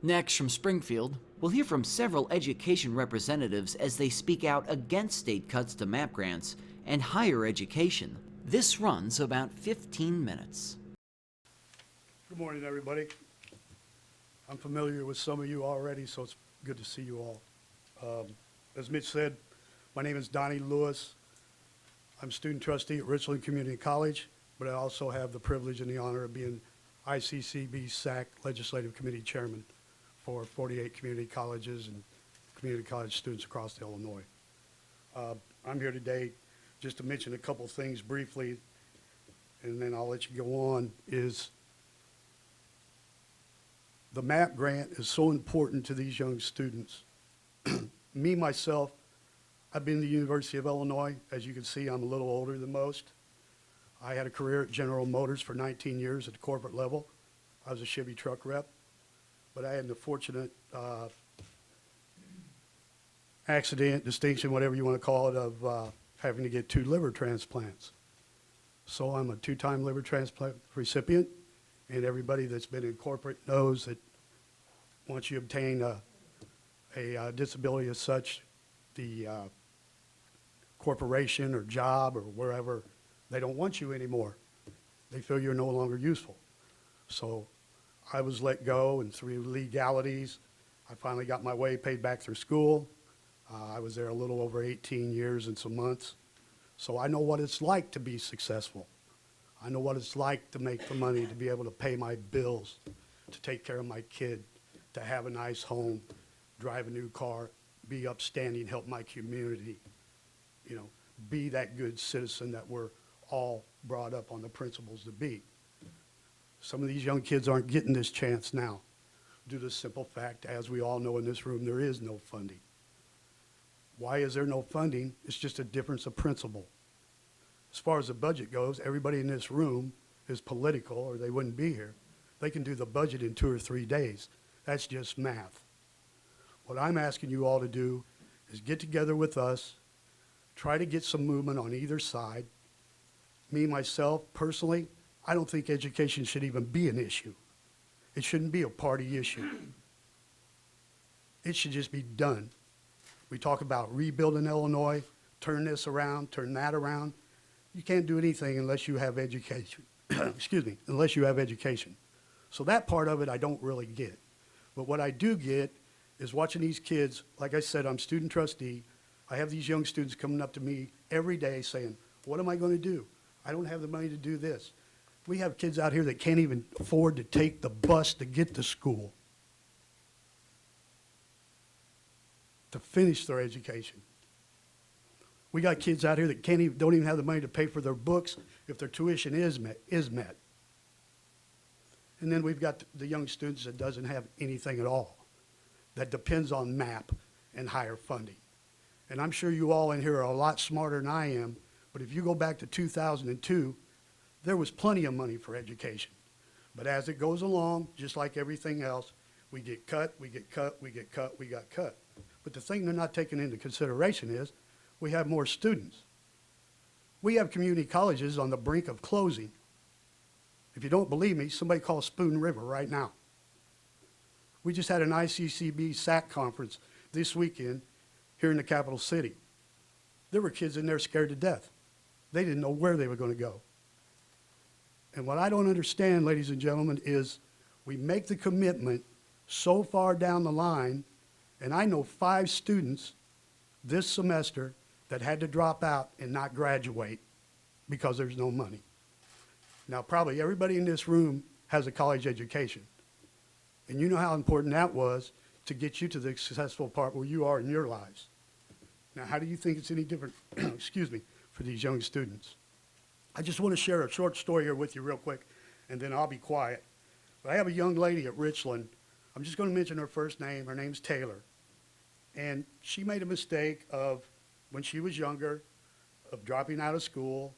Next, from Springfield, we'll hear from several education representatives as they speak out against state cuts to MAP grants and higher education. This runs about 15 minutes. Good morning, everybody. I'm familiar with some of you already, so it's good to see you all. As Mitch said, my name is Donnie Lewis. I'm student trustee at Richland Community College, but I also have the privilege and the honor of being ICCB SAC Legislative Committee Chairman for 48 community colleges and community college students across Illinois. I'm here today just to mention a couple things briefly, and then I'll let you go on, is the MAP grant is so important to these young students. Me, myself, I've been to the University of Illinois. As you can see, I'm a little older than most. I had a career at General Motors for 19 years at the corporate level. I was a Chevy truck rep, but I had the fortunate accident, distinction, whatever you want to call it, of having to get 2 liver transplants. So I'm a 2-time liver transplant recipient, and everybody that's been in corporate knows that once you obtain a disability as such, the corporation or job or wherever, they don't want you anymore. They feel you're no longer useful. So I was let go, and through legalities, I finally got my way paid back through school. I was there a little over 18 years and some months. So I know what it's like to be successful. I know what it's like to make the money, to be able to pay my bills, to take care of my kid, to have a nice home, drive a new car, be upstanding, help my community, be that good citizen that we're all brought up on the principles to be. Some of these young kids aren't getting this chance now due to the simple fact, as we all know in this room, there is no funding. Why is there no funding? It's just a difference of principle. As far as the budget goes, everybody in this room is political or they wouldn't be here. They can do the budget in 2 or 3 days. That's just math. What I'm asking you all to do is get together with us, try to get some movement on either side. Me, myself, personally, I don't think education should even be an issue. It shouldn't be a party issue. It should just be done. We talk about rebuilding Illinois, turn this around, turn that around. You can't do anything unless you have education. Excuse me, unless you have education. So that part of it I don't really get. But what I do get is watching these kids. Like I said, I'm student trustee. I have these young students coming up to me every day saying, what am I going to do? I don't have the money to do this. We have kids out here that can't even afford to take the bus to get to school, to finish their education. We got kids out here that don't even have the money to pay for their books if their tuition is met. And then we've got the young students that doesn't have anything at all, that depends on MAP and higher funding. And I'm sure you all in here are a lot smarter than I am, but if you go back to 2002, there was plenty of money for education. But as it goes along, just like everything else, we get cut, we get cut, we get cut, we got cut. But the thing they're not taking into consideration is we have more students. We have community colleges on the brink of closing. If you don't believe me, somebody call Spoon River right now. We just had an ICCB SAC conference this weekend here in the capital city. There were kids in there scared to death. They didn't know where they were going to go. And what I don't understand, ladies and gentlemen, is we make the commitment so far down the line, and I know 5 students this semester that had to drop out and not graduate because there's no money. Now, probably everybody in this room has a college education, and you know how important that was to get you to the successful part where you are in your lives. Now, how do you think it's any different, excuse me, for these young students? I just want to share a short story here with you real quick, and then I'll be quiet. But I have a young lady at Richland. I'm just going to mention her first name. Her name's Taylor. And she made a mistake of, when she was younger, of dropping out of school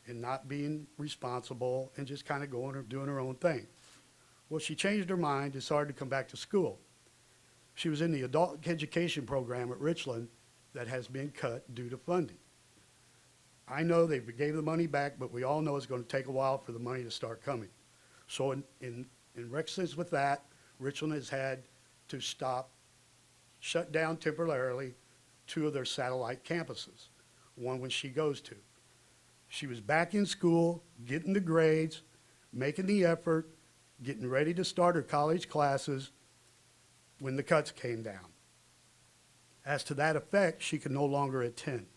and not being responsible and just kind of doing her own thing. Well, she changed her mind, decided to come back to school. She was in the adult education program at Richland that has been cut due to funding. I know they gave the money back, but we all know it's going to take a while for the money to start coming. So in recognition with that, Richland has had to shut down temporarily 2 of their satellite campuses, one when she goes to. She was back in school, getting the grades, making the effort, getting ready to start her college classes when the cuts came down. As to that effect, she can no longer attend.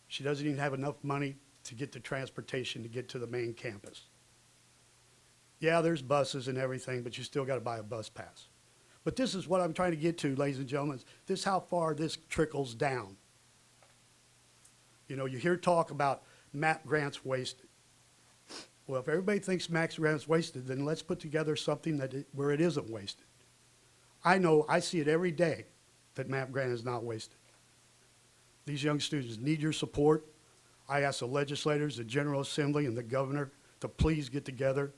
She doesn't even have enough money to get the transportation to get to the main campus. Yeah, there's buses and everything, but you still got to buy a bus pass. But this is what I'm trying to get to, ladies and gentlemen. This is how far this trickles down. You know, you hear talk about MAP grants wasted. Well, if everybody thinks MAP grants wasted, then let's put together something where it isn't wasted. I know, I see it every day that MAP grant is not wasted. These young students need your support. I ask the legislators, the General Assembly, and the governor to please get together,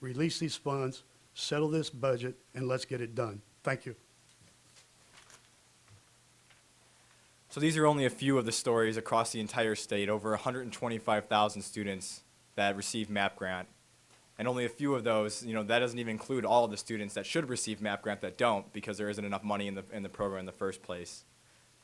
release these funds, settle this budget, and let's get it done. Thank you. So these are only a few of the stories across the entire state, over 125,000 students that receive MAP grant. And only a few of those, you know, that doesn't even include all of the students that should receive MAP grant that don't, because there isn't enough money in the program in the first place.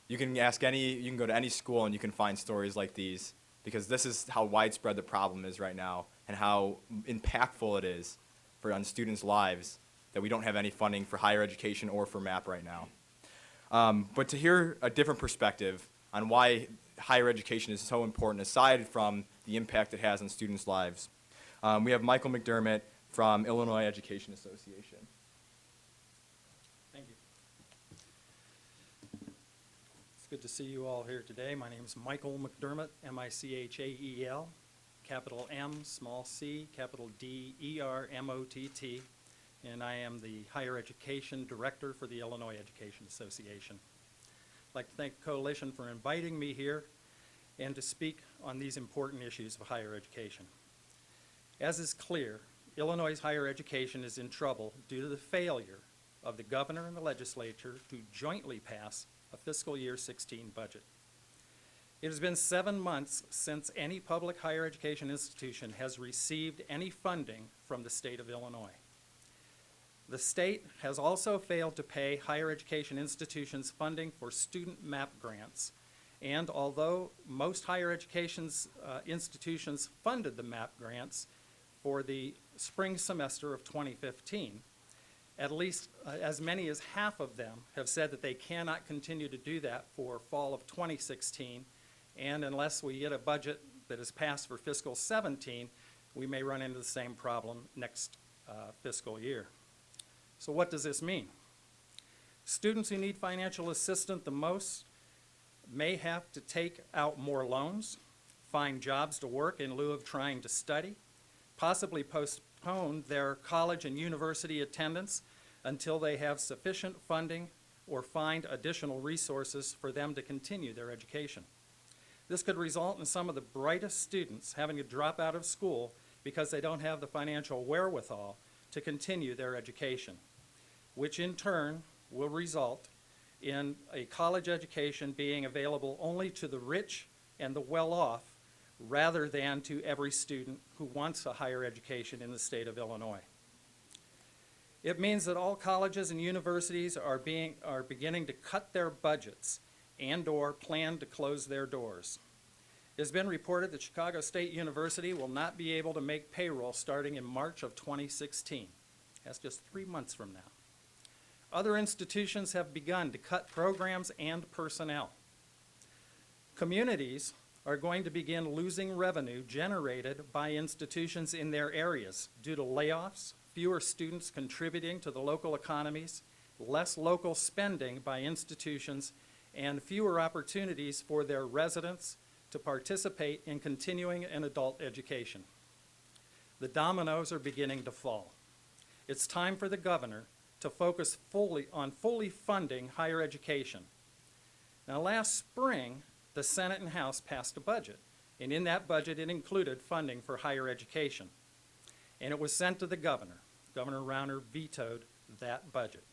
You can go to any school and you can find stories like these, because this is how widespread the problem is right now and how impactful it is on students' lives that we don't have any funding for higher education or for MAP right now. But to hear a different perspective on why higher education is so important, aside from the impact it has on students' lives, we have Michael McDermott from Illinois Education Association. Thank you. It's good to see you all here today. My name is Michael McDermott, M-I-C-H-A-E-L, capital M, small c, capital D-E-R-M-O-T-T, and I am the Higher Education Director for the Illinois Education Association. I'd like to thank the Coalition for inviting me here and to speak on these important issues of higher education. As is clear, Illinois' higher education is in trouble due to the failure of the governor and the legislature to jointly pass a fiscal year 16 budget. It has been 7 months since any public higher education institution has received any funding from the state of Illinois. The state has also failed to pay higher education institutions funding for student MAP grants. And although most higher education institutions funded the MAP grants for the spring semester of 2015, at least as many as half of them have said that they cannot continue to do that for fall of 2016. And unless we get a budget that is passed for fiscal 17, we may run into the same problem next fiscal year. So what does this mean? Students who need financial assistance the most may have to take out more loans, find jobs to work in lieu of trying to study, possibly postpone their college and university attendance until they have sufficient funding or find additional resources for them to continue their education. This could result in some of the brightest students having to drop out of school because they don't have the financial wherewithal to continue their education, which in turn will result in a college education being available only to the rich and the well-off rather than to every student who wants a higher education in the state of Illinois. It means that all colleges and universities are beginning to cut their budgets and/or plan to close their doors. It has been reported that Chicago State University will not be able to make payroll starting in March of 2016. That's just 3 months from now. Other institutions have begun to cut programs and personnel. Communities are going to begin losing revenue generated by institutions in their areas due to layoffs, fewer students contributing to the local economies, less local spending by institutions, and fewer opportunities for their residents to participate in continuing an adult education. The dominoes are beginning to fall. It's time for the governor to focus fully funding higher education. Now, last spring, the Senate and House passed a budget, and in that budget it included funding for higher education. And it was sent to the governor. Governor Rauner vetoed that budget.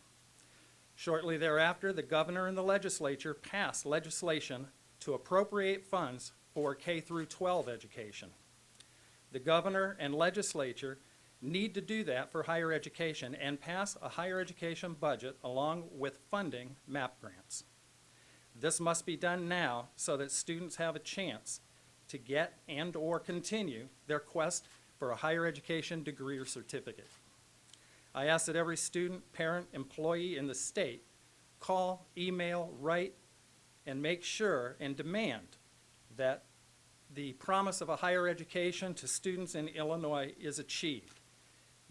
Shortly thereafter, the governor and the legislature passed legislation to appropriate funds for K through 12 education. The governor and legislature need to do that for higher education and pass a higher education budget along with funding MAP grants. This must be done now so that students have a chance to get and/or continue their quest for a higher education degree or certificate. I ask that every student, parent, employee in the state call, email, write, and make sure and demand that the promise of a higher education to students in Illinois is achieved.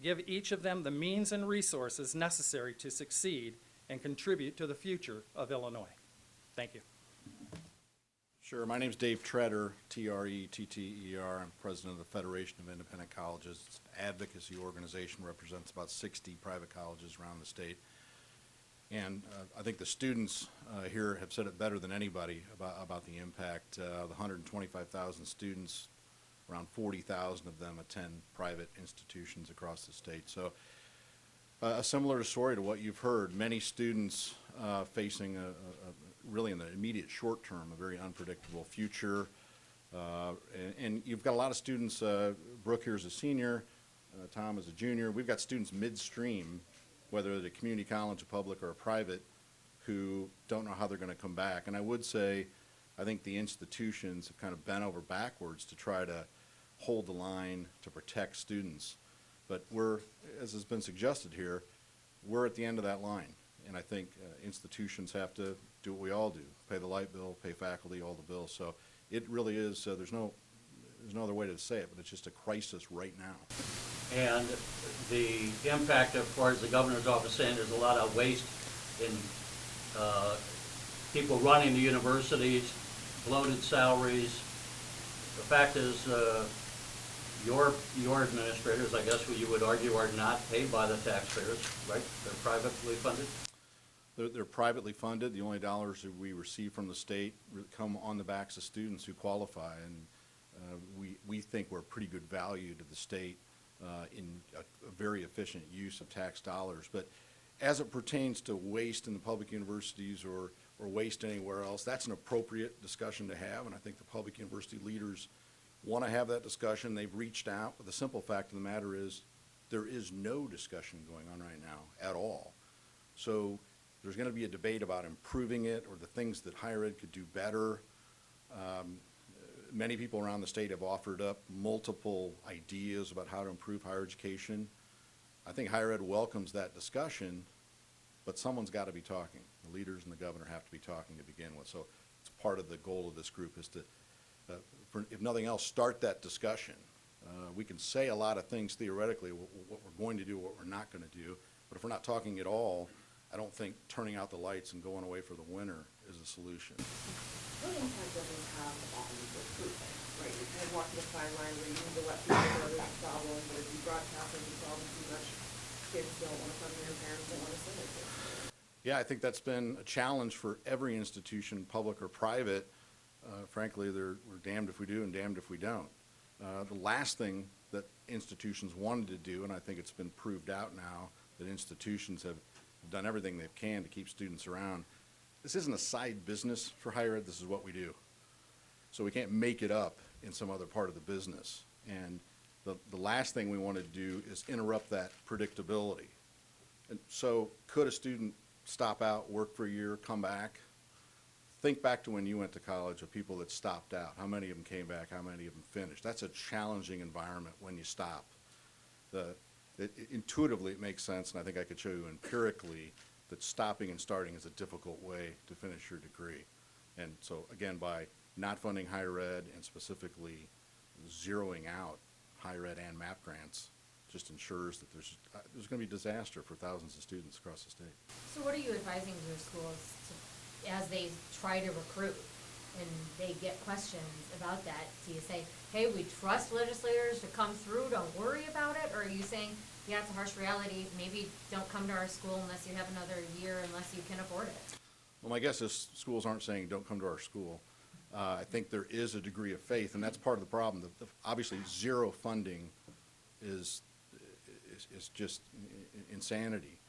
Give each of them the means and resources necessary to succeed and contribute to the future of Illinois. Thank you. Sure. My name's Dave Tretter, Tretter. I'm president of the Federation of Independent Colleges. It's an advocacy organization, represents about 60 private colleges around the state. And I think the students here have said it better than anybody about the impact. The 125,000 students, around 40,000 of them attend private institutions across the state. So a similar story to what you've heard. Many students facing really in the immediate short term, a very unpredictable future. And you've got a lot of students, Brooke here is a senior, Tom is a junior. We've got students midstream, whether at a community college, a public, or a private, who don't know how they're going to come back. And I would say, I think the institutions have kind of bent over backwards to try to hold the line to protect students. But we're, as has been suggested here, we're at the end of that line. And I think institutions have to do what we all do, pay the light bill, pay faculty, all the bills. So it really is, there's no other way to say it, but it's just a crisis right now. And the impact, of course, the governor's office saying there's a lot of waste in people running the universities, bloated salaries. The fact is, your administrators, I guess what you would argue, are not paid by the taxpayers, right? They're privately funded? They're privately funded. The only dollars that we receive from the state come on the backs of students who qualify, and we think we're a pretty good value to the state in a very efficient use of tax dollars. But as it pertains to waste in the public universities or waste anywhere else, that's an appropriate discussion to have, and I think the public university leaders want to have that discussion. They've reached out, but the simple fact of the matter is there is no discussion going on right now at all. So there's going to be a debate about improving it or the things that higher ed could do better. Many people around the state have offered up multiple ideas about how to improve higher education. I think higher ed welcomes that discussion, but someone's got to be talking. The leaders and the governor have to be talking to begin with. So it's part of the goal of this group is to, if nothing else, start that discussion. We can say a lot of things theoretically, what we're going to do, what we're not going to do, but if we're not talking at all, I don't think turning out the lights and going away for the winter is a solution. What impact does this have on recruitment, right? You're kind of walking the fine line where you need to let people know there's a problem, but if you broadcast there's a problem too much, kids don't want to come here, parents don't want to send their kids. Yeah, I think that's been a challenge for every institution, public or private. Frankly, we're damned if we do and damned if we don't. The last thing that institutions wanted to do, and I think it's been proved out now that institutions have done everything they can to keep students around. This isn't a side business for higher ed, this is what we do. So we can't make it up in some other part of the business. And the last thing we want to do is interrupt that predictability. And so could a student stop out, work for a year, come back? Think back to when you went to college of people that stopped out. How many of them came back? How many of them finished? That's a challenging environment when you stop. Intuitively, it makes sense, and I think I could show you empirically that stopping and starting is a difficult way to finish your degree. And so, again, by not funding higher ed and specifically zeroing out higher ed and MAP grants, just ensures that there's going to be disaster for thousands of students across the state. So what are you advising your schools to, as they try to recruit and they get questions about that? Do you say, hey, we trust legislators to come through, don't worry about it? Or are you saying, yeah, it's a harsh reality, maybe don't come to our school unless you have another year, unless you can afford it? Well, my guess is schools aren't saying don't come to our school. I think there is a degree of faith, and that's part of the problem. Obviously, zero funding is just insanity.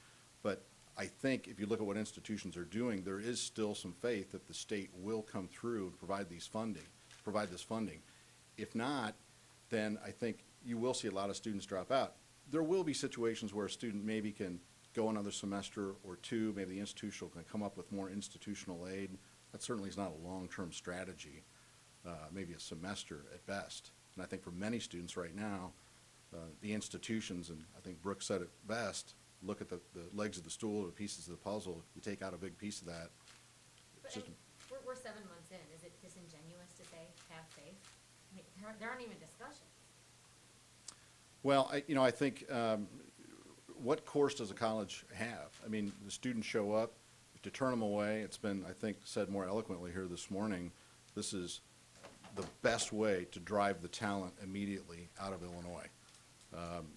But I think if you look at what institutions are doing, there is still some faith that the state will come through and provide this funding. If not, then I think you will see a lot of students drop out. there will be situations where a student maybe can go another semester or two, maybe the institutional can come up with more institutional aid. That certainly is not a long-term strategy, maybe a semester at best. And I think for many students right now, the institutions, and I think Brooke said it best, look at the legs of the stool or the pieces of the puzzle. You take out a big piece of that. But It's just, we're 7 months in. Is it disingenuous to say have faith? I mean, there aren't even discussions. well, I think, what course does a college have? I mean, the students show up, to turn them away, it's been, I think, said more eloquently here this morning, this is the best way to drive the talent immediately out of Illinois.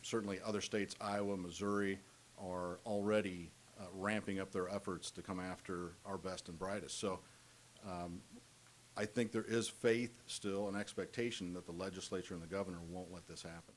Certainly other states, Iowa, Missouri, are already ramping up their efforts to come after our best and brightest. So I think there is faith still and expectation that the legislature and the governor won't let this happen.